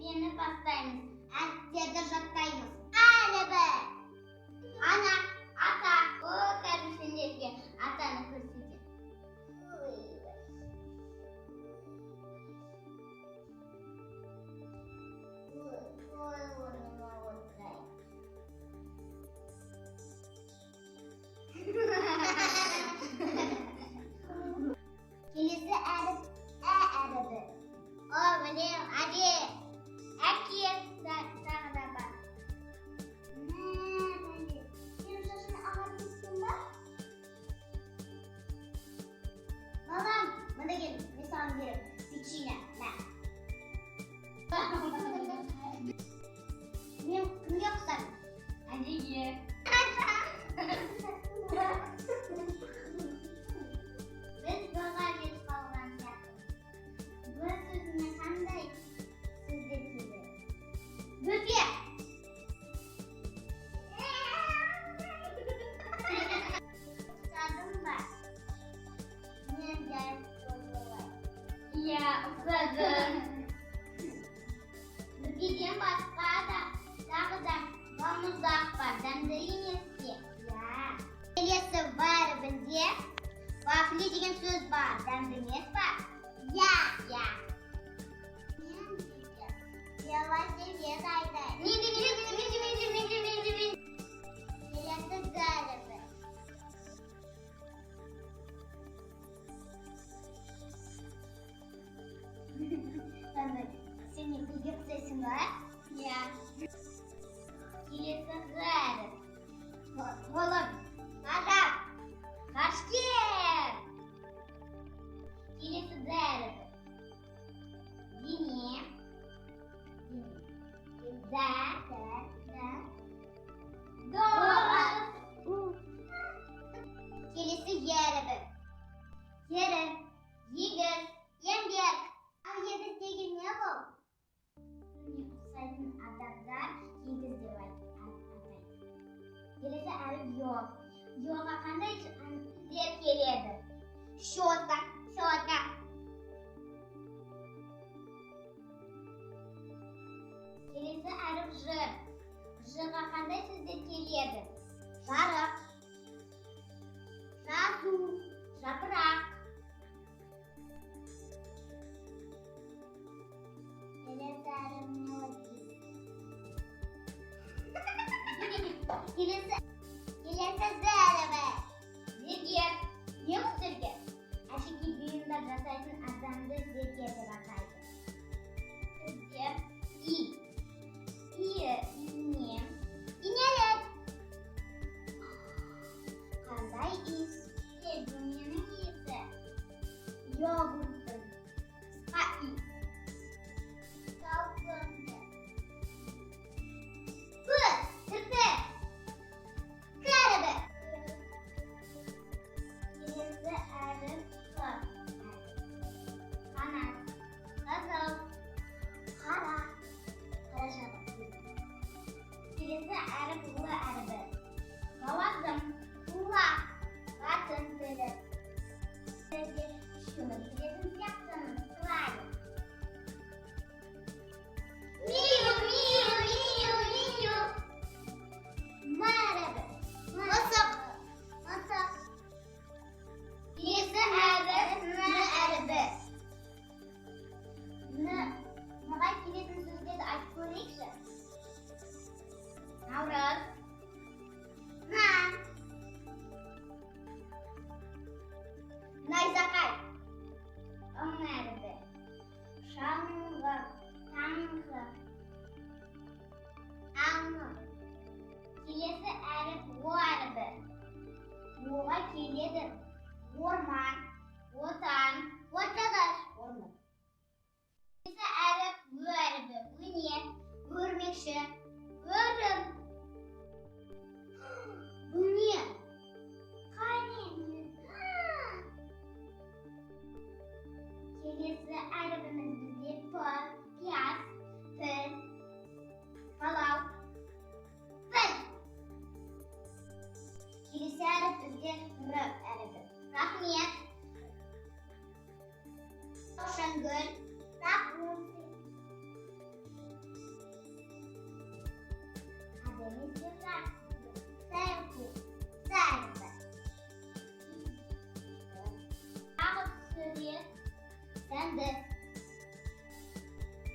Birini pastaymış. Erkekte şattaymış. Araba. Ana, ata. O kardeşin dedi. Atanı kırsıcı. Kilisi Arap, Arabı. O benim adı. Akif, sana da bak. Benim sözünü anlatmışsın bak. Babam, bana gelin, misal gelin. Sikine, ne? Benim yoksa. Hadi ye. Biz böyle bir kavram yaptık. Bu sözüne kanday söz getirdi. Lütfen. Sadım var. Ne gel sorular. Ya ufadım. Lütfen başka da. Daha da vamuzak var. Dan da yine ya. Geliyesi var bence. Vafli деген söz var. Dendiniz var. Ya. Yavaş seviye dayday. Nidi. Geliyesi galibi. Senin gıcık sesin var. Ya. Geliyesi galibi. Oğlum. Adam. Kaç kim? Kilisi galibi. Dini. Doğru. Kilisi galibi. Yarın. Yiğit. Yengen. Al yedi değil ne bu? Sayın adamlar yiğit diyor. Kilisi arif yok. Yok hakkında hiç diyip geliyordu. Şorta. Kilisi arif jır. Jır hakkında hiç diyip geliyordu. Жарық. Жазу. Жапырақ. Келесі арif молодец. Келесі зәрібі. Зергер. Не бұл зергер? Әшеке бұйымдар жасайтын адамды зергер деп атайды. Зергер. İğne. İğneler. Qanday iş? Dünyanın iyisi. Yogurtun. Qisqa iş. Salqindi. Kirpi. Qaribi. Kelesi arif qanat.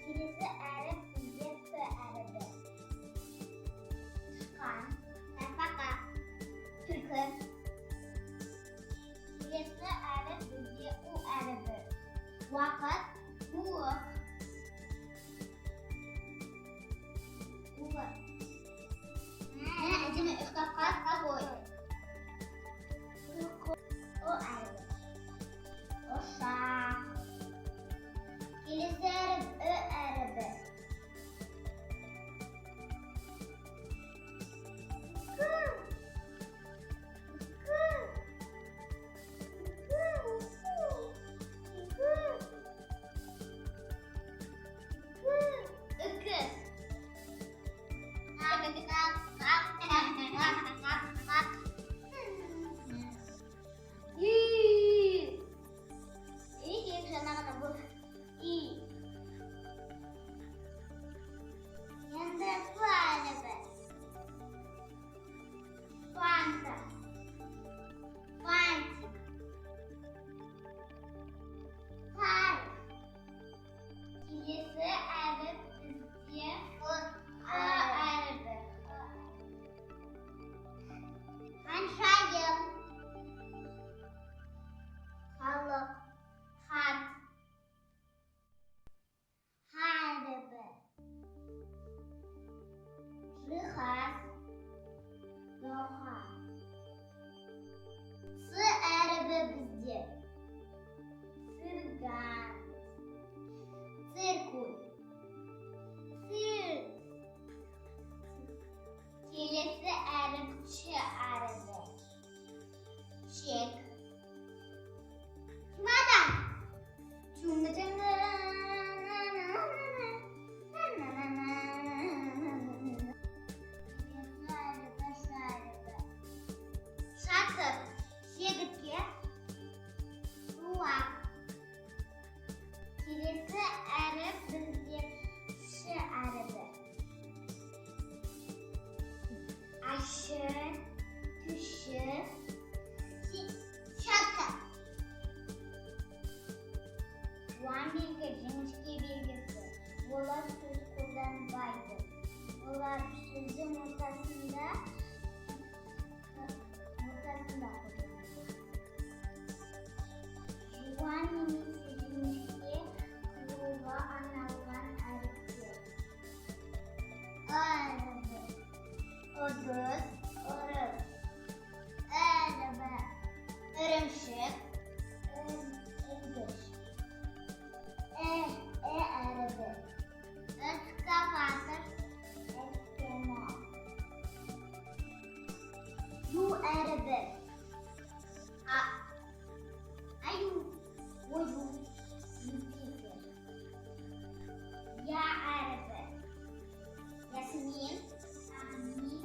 Kelesi әріп бізде П әрібі. Тышқан, тәрпақа, түлкі. Келесі әріп бізде У әрібі. Уақыт, уық. Уық. Әдемі үш қапқаз қабой. О әрібі. Ошақ. Келесі әріп Ö әрібі. Үкіз. Енді Ф әрібі. Фанта. Фантик. Парк. Келесі әріп бізде А әрібі. Ханшайым. Халық. Хат. Х әрібі. Жиһаз. Гауһар. С әрібі бізде. Сырған. Циркуль. Цирк. Келесі әріп Ч әрібі. Чек. Чемодан. Шатыр. Шегіртке. Суак. Келесі әріп бізде Ш әрібі. Ашы. Түші. Шатыр. Жуан белгі, жіңішке белгісі. Олар сөз қолданбайды. Олар сөздің ортасында қолданады. Жуан немесе жіңішке қылуға арналған әріптер. А әрібі. Ыдыс. Ырыс. Ә әрібі. Ірімшік. Ілгіш. Ә әрібі. Экскаватор. Экскемал. Ю әрібі. Аю. Ою. Юпитер. Я әрібі. Ясмин. Амин.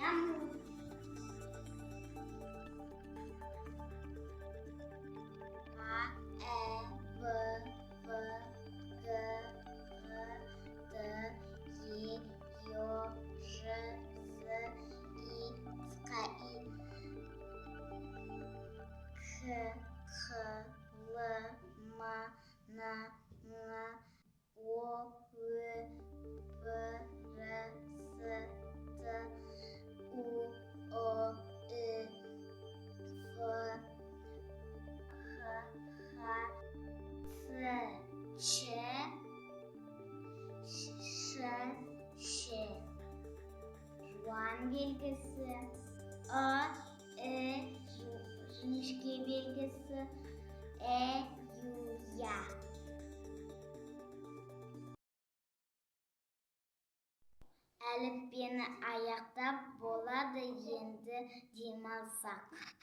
Яму. А, Э, В, В, Г, Г, Д, Е, Ё, Ж, З, И, Ска, И, К, Х, Л, М, Н, Ң, О, Ө, П, Р, С, Т, У, О, И, Ф, Х, Ч, Ш, Ш. Жуан белгісі. А, жіңішке белгісі. Ю, Я. Әліппені аяқтап болады, енді демалсақ.